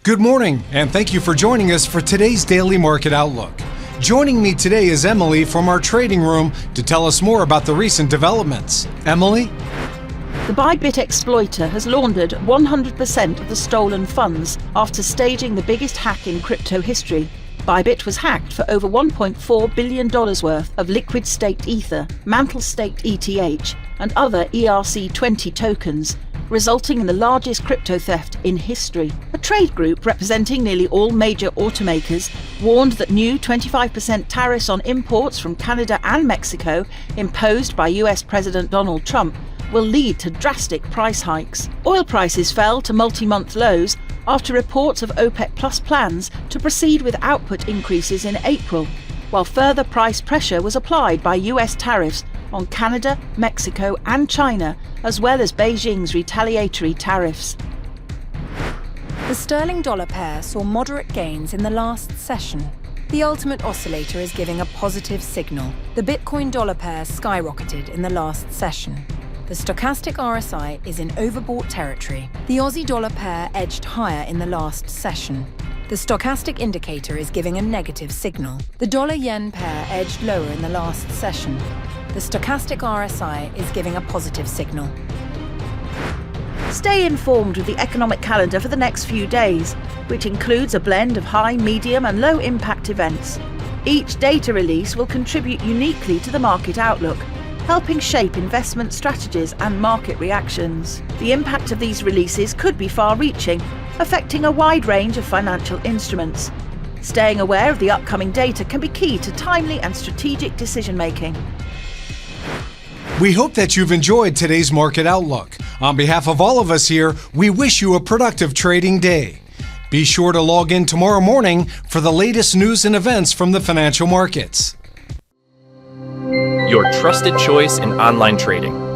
Good morning, and thank you for joining us for today's Daily Market Outlook. Joining me today is Emily from our trading room to tell us more about the recent developments. Emily? The Bybit exploiter has laundered 100% of the stolen funds after staging the biggest hack in crypto history. Bybit was hacked for over $1.4 billion worth of liquid staked Ether, mantle staked ETH, and other ERC20 tokens, resulting in the largest crypto theft in history. A trade group representing nearly all major automakers warned that new 25% tariffs on imports from Canada and Mexico, imposed by US President Donald Trump, will lead to drastic price hikes. Oil prices fell to multi-month lows after reports of OPEC Plus plans to proceed with output increases in April, while further price pressure was applied by US tariffs on Canada, Mexico and China, as well as Beijing's retaliatory tariffs. The sterling dollar pair saw moderate gains in the last session. The ultimate oscillator is giving a positive signal. The Bitcoin dollar pair skyrocketed in the last session. The stochastic RSI is in overbought territory. The Aussie dollar pair edged higher in the last session. The stochastic indicator is giving a negative signal. The dollar-yen pair edged lower in the last session. The stochastic RSI is giving a positive signal. Stay informed with the economic calendar for the next few days, which includes a blend of high, medium and low impact events. Each data release will contribute uniquely to the market outlook, helping shape investment strategies and market reactions. The impact of these releases could be far-reaching, affecting a wide range of financial instruments. Staying aware of the upcoming data can be key to timely and strategic decision-making. We hope that you've enjoyed today's Market Outlook. On behalf of all of us here, we wish you a productive trading day. Be sure to log in tomorrow morning for the latest news and events from the financial markets. Your trusted choice in online trading.